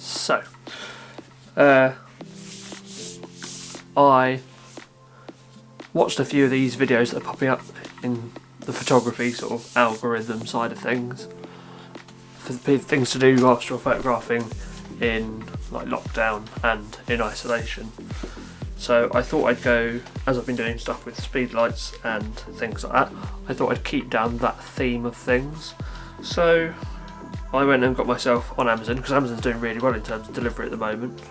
So, I watched a few of these videos that are popping up in the photography sort of algorithm side of things, for things to do whilst you're photographing in like lockdown and in isolation. So I thought I'd go, as I've been doing stuff with speed lights and things like that, I thought I'd keep down that theme of things. So I went and got myself on Amazon, because Amazon's doing really well in terms of delivery at the moment.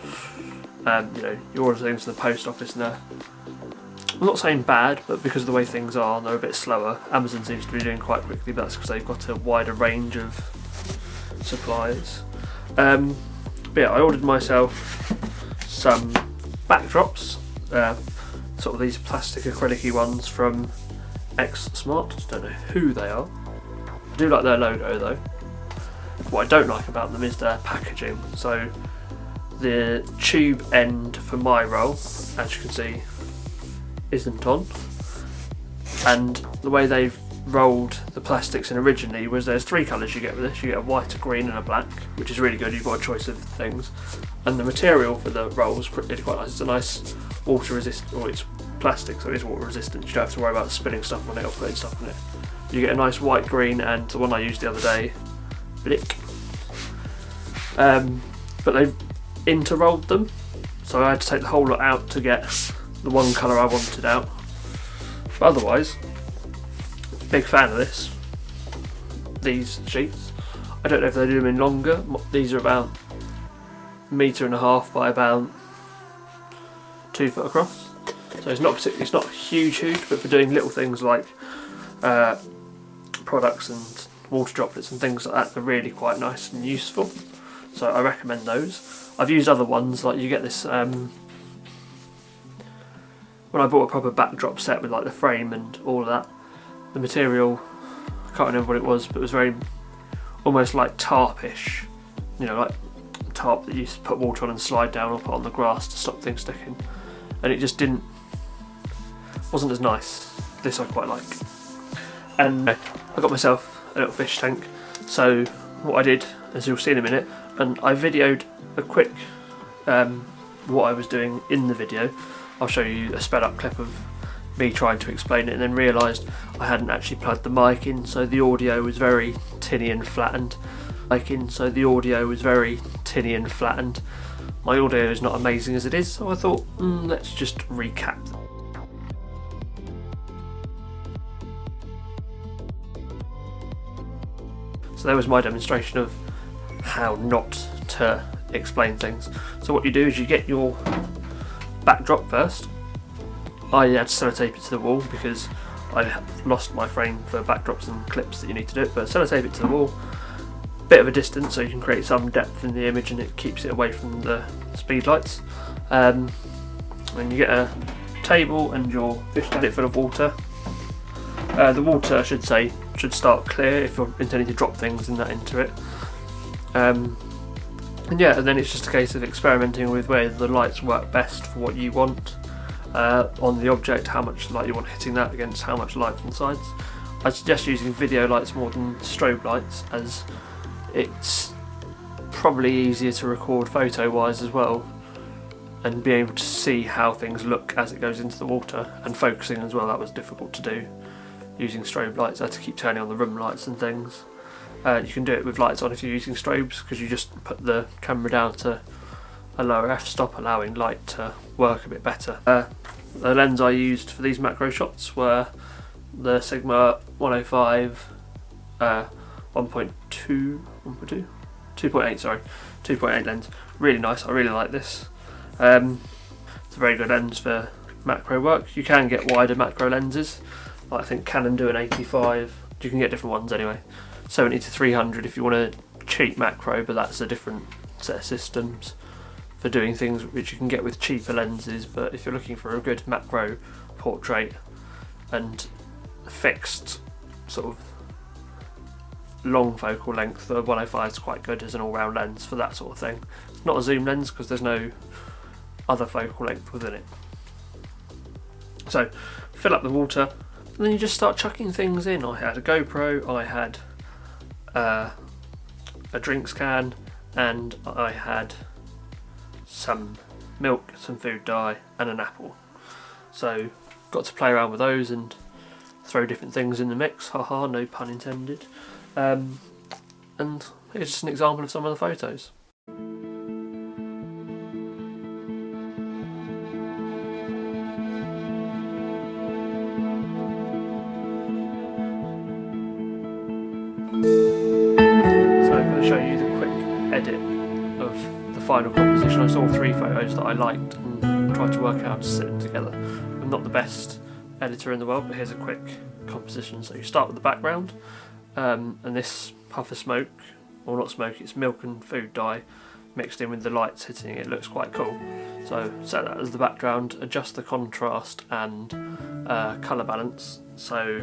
You know, you order things from the post office and I'm not saying bad, but because of the way things are, they're a bit slower. Amazon seems to be doing quite quickly, but that's because they've got a wider range of suppliers. But yeah, I ordered myself some backdrops, sort of these plastic acrylic-y ones from X Smart. Don't know who they are. I do like their logo though. What I don't like about them is their packaging. So the tube end for my roll, as you can see, isn't on, and the way they've rolled the plastics in originally was there's three colours you get with this. You get a white, a green and a black, which is really good. You've got a choice of things, and the material for the roll is quite nice. It's a nice water resistant, or it's plastic, so it's water resistant. You don't have to worry about spilling stuff on it or putting stuff on it. You get a nice white, green, and the one I used the other day, Blick. But they've inter-rolled them, so I had to take the whole lot out to get the one colour I wanted out. But otherwise, big fan of these sheets. I don't know if they do them in longer. These are about 1.5 meters by about 2 foot across. So it's not huge, but for doing little things like products and water droplets and things like that, they're really quite nice and useful. So I recommend those. I've used other ones, like you get this when I bought a proper backdrop set with like the frame and all of that, the material, I can't remember what it was, but it was very almost like tarpish, you know, like tarp that you used to put water on and slide down or put on the grass to stop things sticking, and it just wasn't as nice. This I quite like. And I got myself a little fish tank. So what I did, as you'll see in a minute, and I videoed a quick what I was doing in the video. I'll show you a sped up clip of me trying to explain it, and then realised I hadn't actually plugged the mic in, so the audio was very tinny and flattened. My audio is not amazing as it is, so I thought, let's just recap. So there was my demonstration of how not to explain things. So what you do is you get your backdrop first. I had to sellotape it to the wall because I lost my frame for backdrops and clips that you need to do it, but sellotape it to the wall, bit of a distance so you can create some depth in the image and it keeps it away from the speed lights. And you get a table and your fish tank full of water. The water, I should say, should start clear if you're intending to drop things into it. And then it's just a case of experimenting with where the lights work best for what you want on the object, how much light you want hitting that against how much light from the sides. I suggest using video lights more than strobe lights, as it's probably easier to record photo wise as well, and be able to see how things look as it goes into the water, and focusing as well. That was difficult to do using strobe lights. I had to keep turning on the room lights and things. You can do it with lights on if you're using strobes, because you just put the camera down to a lower f-stop, allowing light to work a bit better. The lens I used for these macro shots were the Sigma 105 2.8 lens. Really nice, I really like this. It's a very good lens for macro work. You can get wider macro lenses, like I think Canon do an 85, you can get different ones anyway. 70 to 300 if you want a cheap macro, but that's a different set of systems for doing things which you can get with cheaper lenses. But if you're looking for a good macro portrait and fixed sort of long focal length, the 105 is quite good as an all-round lens for that sort of thing. It's not a zoom lens because there's no other focal length within it. So fill up the water and then you just start chucking things in. I had a GoPro, I had a drinks can, and I had some milk, some food dye and an apple. So got to play around with those and throw different things in the mix, haha, no pun intended. And here's just an example of some of the photos. So I'm going to show you the quick edit of the final composition. I saw 3 photos that I liked and tried to work out how to sit them together. I'm not the best editor in the world, but here's a quick composition. So you start with the background, and this puff of smoke, or not smoke, it's milk and food dye mixed in with the lights hitting it. Looks quite cool. So set that as the background, adjust the contrast and colour balance so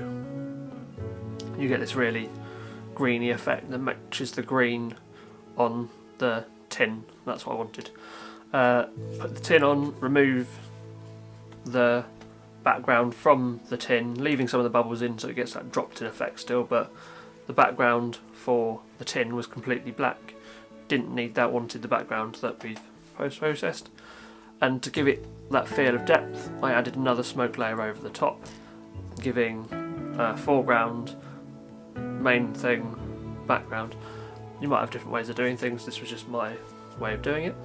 you get this really greeny effect that matches the green on the tin. That's what I wanted. Put the tin on, remove the background from the tin, leaving some of the bubbles in so it gets that dropped in effect still, but the background for the tin was completely black. Didn't need that, wanted the background that we've post-processed. And to give it that feel of depth, I added another smoke layer over the top, giving foreground, main thing, background. You might have different ways of doing things, this was just my way of doing it.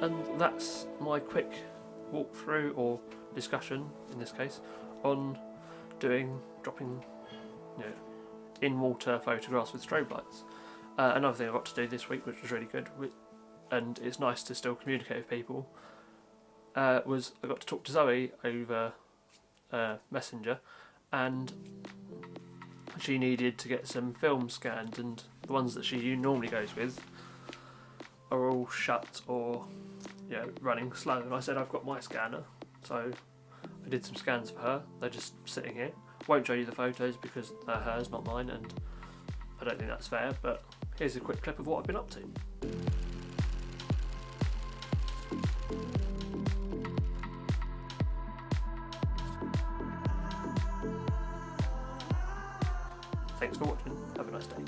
And that's my quick walkthrough, or discussion in this case, on dropping in water photographs with strobe lights. Another thing I got to do this week, which was really good, and it's nice to still communicate with people, was I got to talk to Zoe over Messenger, and she needed to get some film scanned, and the ones that she normally goes with are all shut or running slow, and I said I've got my scanner, so I did some scans for her. They're just sitting here. Won't show you the photos because they're hers, not mine, and I don't think that's fair, but here's a quick clip of what I've been up to. Thanks for watching, have a nice day.